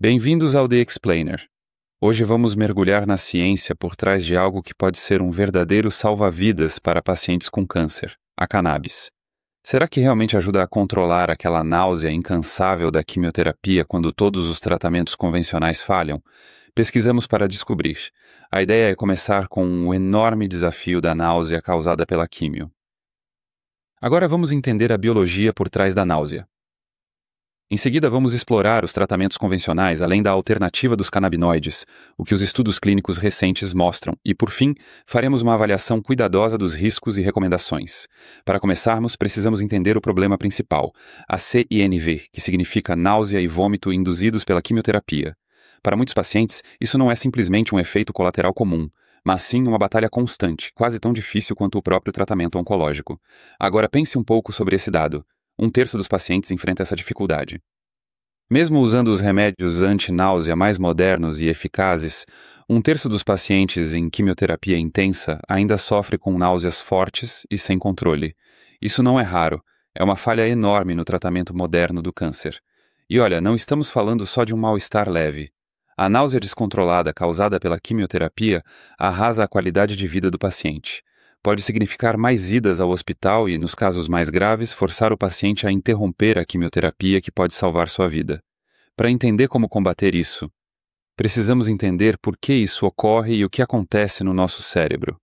Bem-vindos ao The Explainer. Hoje vamos mergulhar na ciência por trás de algo que pode ser um verdadeiro salva-vidas para pacientes com câncer, a cannabis. Será que realmente ajuda a controlar aquela náusea incansável da quimioterapia quando todos os tratamentos convencionais falham? Pesquisamos para descobrir. A ideia é começar com o enorme desafio da náusea causada pela quimio. Agora vamos entender a biologia por trás da náusea. Em seguida, vamos explorar os tratamentos convencionais além da alternativa dos canabinoides, o que os estudos clínicos recentes mostram, e, por fim, faremos uma avaliação cuidadosa dos riscos e recomendações. Para começarmos, precisamos entender o problema principal, a CINV, que significa náusea e vômito induzidos pela quimioterapia. Para muitos pacientes, isso não é simplesmente um efeito colateral comum, mas sim uma batalha constante, quase tão difícil quanto o próprio tratamento oncológico. Agora pense um pouco sobre esse dado. 1/3 dos pacientes enfrenta essa dificuldade. Mesmo usando os remédios anti-náusea mais modernos e eficazes, 1/3 dos pacientes em quimioterapia intensa ainda sofre com náuseas fortes e sem controle. Isso não é raro, é uma falha enorme no tratamento moderno do câncer. E olha, não estamos falando só de um mal-estar leve. A náusea descontrolada causada pela quimioterapia arrasa a qualidade de vida do paciente. Pode significar mais idas ao hospital e, nos casos mais graves, forçar o paciente a interromper a quimioterapia que pode salvar sua vida. Para entender como combater isso, precisamos entender por que isso ocorre e o que acontece no nosso cérebro.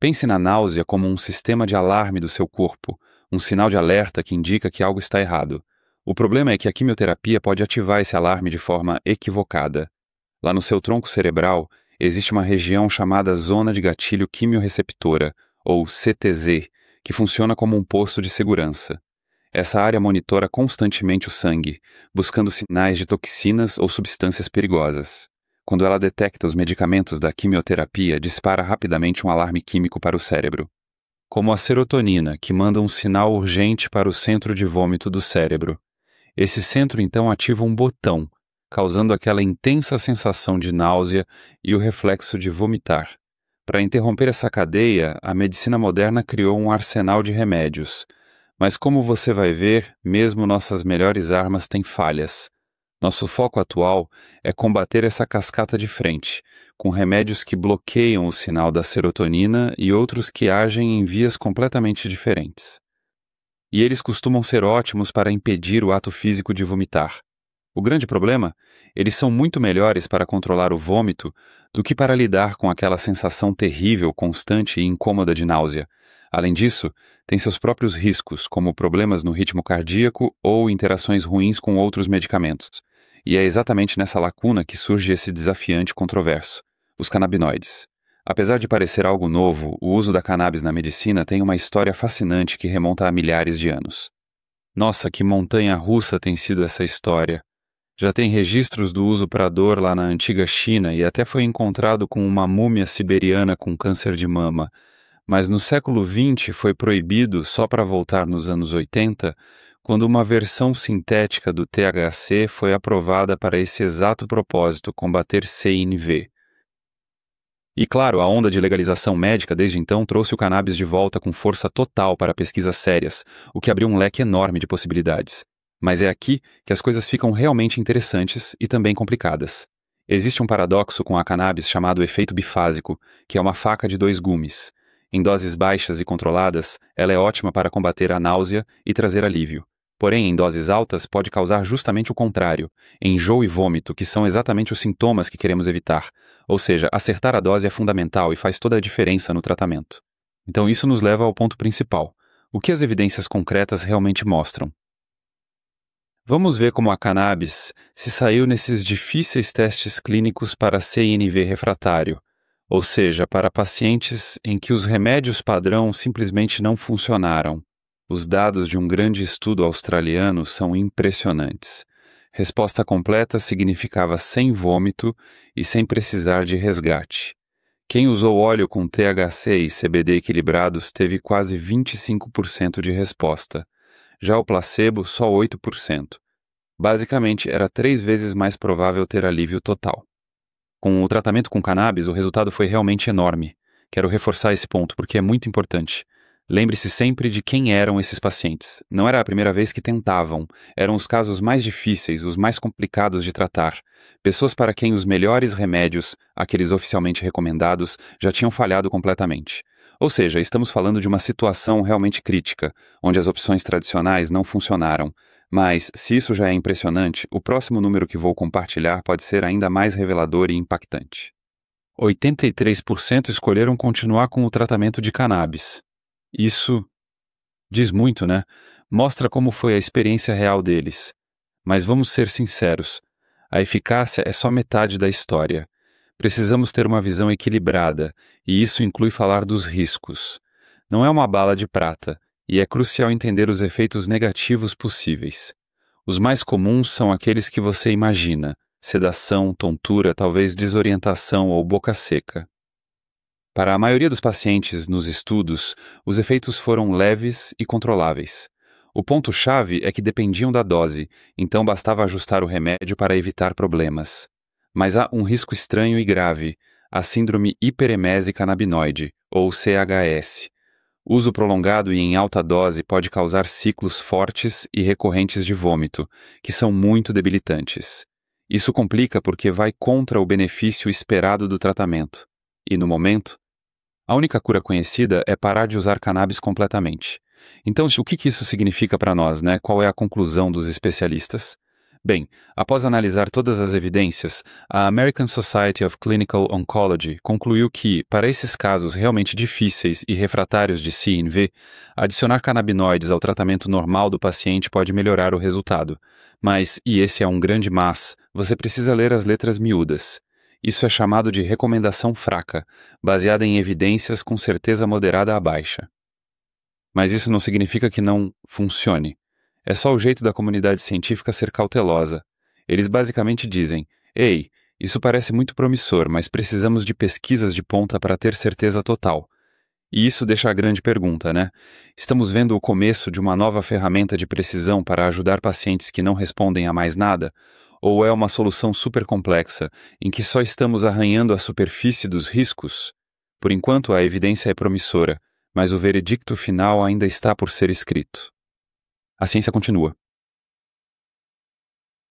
Pense na náusea como um sistema de alarme do seu corpo, um sinal de alerta que indica que algo está errado. O problema é que a quimioterapia pode ativar esse alarme de forma equivocada. Lá no seu tronco cerebral, existe uma região chamada Zona de Gatilho Quimiorreceptora, ou CTZ, que funciona como um posto de segurança. Essa área monitora constantemente o sangue, buscando sinais de toxinas ou substâncias perigosas. Quando ela detecta os medicamentos da quimioterapia, dispara rapidamente um alarme químico para o cérebro, como a serotonina, que manda um sinal urgente para o centro de vômito do cérebro. Esse centro então ativa um botão, causando aquela intensa sensação de náusea e o reflexo de vomitar. Para interromper essa cadeia, a medicina moderna criou um arsenal de remédios. Mas como você vai ver, mesmo nossas melhores armas têm falhas. Nosso foco atual é combater essa cascata de frente, com remédios que bloqueiam o sinal da serotonina e outros que agem em vias completamente diferentes. E eles costumam ser ótimos para impedir o ato físico de vomitar. O grande problema? Eles são muito melhores para controlar o vômito do que para lidar com aquela sensação terrível, constante e incômoda de náusea. Além disso, tem seus próprios riscos, como problemas no ritmo cardíaco ou interações ruins com outros medicamentos. E é exatamente nessa lacuna que surge esse desafiante controverso, os canabinoides. Apesar de parecer algo novo, o uso da cannabis na medicina tem uma história fascinante que remonta a milhares de anos. Nossa, que montanha-russa tem sido essa história! Já tem registros do uso para dor lá na antiga China e até foi encontrado com uma múmia siberiana com câncer de mama. Mas no século XX foi proibido só para voltar nos anos 80, quando uma versão sintética do THC foi aprovada para esse exato propósito, combater CINV. E claro, a onda de legalização médica desde então trouxe o cannabis de volta com força total para pesquisas sérias, o que abriu um leque enorme de possibilidades. Mas é aqui que as coisas ficam realmente interessantes e também complicadas. Existe um paradoxo com a cannabis chamado efeito bifásico, que é uma faca de 2 gumes. Em doses baixas e controladas, ela é ótima para combater a náusea e trazer alívio. Porém, em doses altas, pode causar justamente o contrário, enjoo e vômito, que são exatamente os sintomas que queremos evitar. Ou seja, acertar a dose é fundamental e faz toda a diferença no tratamento. Então isso nos leva ao ponto principal. O que as evidências concretas realmente mostram? Vamos ver como a cannabis se saiu nesses difíceis testes clínicos para CINV refratário, ou seja, para pacientes em que os remédios padrão simplesmente não funcionaram. Os dados de um grande estudo australiano são impressionantes. Resposta completa significava sem vômito e sem precisar de resgate. Quem usou óleo com THC e CBD equilibrados teve quase 25% de resposta. Já o placebo, só 8%. Basicamente, era 3 vezes mais provável ter alívio total. Com o tratamento com cannabis, o resultado foi realmente enorme. Quero reforçar esse ponto porque é muito importante. Lembre-se sempre de quem eram esses pacientes. Não era a primeira vez que tentavam, eram os casos mais difíceis, os mais complicados de tratar. Pessoas para quem os melhores remédios, aqueles oficialmente recomendados, já tinham falhado completamente. Ou seja, estamos falando de uma situação realmente crítica, onde as opções tradicionais não funcionaram. Mas, se isso já é impressionante, o próximo número que vou compartilhar pode ser ainda mais revelador e impactante. 83% escolheram continuar com o tratamento de cannabis. Isso diz muito, né? Mostra como foi a experiência real deles. Mas vamos ser sinceros, a eficácia é só metade da história. Precisamos ter uma visão equilibrada, e isso inclui falar dos riscos. Não é uma bala de prata, e é crucial entender os efeitos negativos possíveis. Os mais comuns são aqueles que você imagina: sedação, tontura, talvez desorientação ou boca seca. Para a maioria dos pacientes nos estudos, os efeitos foram leves e controláveis. O ponto-chave é que dependiam da dose, então bastava ajustar o remédio para evitar problemas. Mas há um risco estranho e grave, a síndrome hiperemese canabinoide, ou CHS. Uso prolongado e em alta dose pode causar ciclos fortes e recorrentes de vômito, que são muito debilitantes. Isso complica porque vai contra o benefício esperado do tratamento. E no momento, a única cura conhecida é parar de usar cannabis completamente. Então, o que isso significa para nós, né? Qual é a conclusão dos especialistas? Bem, após analisar todas as evidências, a American Society of Clinical Oncology concluiu que, para esses casos realmente difíceis e refratários de CINV, adicionar canabinoides ao tratamento normal do paciente pode melhorar o resultado. Mas, e esse é um grande mas, você precisa ler as letras miúdas. Isso é chamado de recomendação fraca, baseada em evidências com certeza moderada a baixa. Mas isso não significa que não funcione. É só o jeito da comunidade científica ser cautelosa. Eles basicamente dizem: ei, isso parece muito promissor, mas precisamos de pesquisas de ponta para ter certeza total. E isso deixa a grande pergunta, né? Estamos vendo o começo de uma nova ferramenta de precisão para ajudar pacientes que não respondem a mais nada? Ou é uma solução super complexa, em que só estamos arranhando a superfície dos riscos? Por enquanto, a evidência é promissora, mas o veredicto final ainda está por ser escrito. A ciência continua.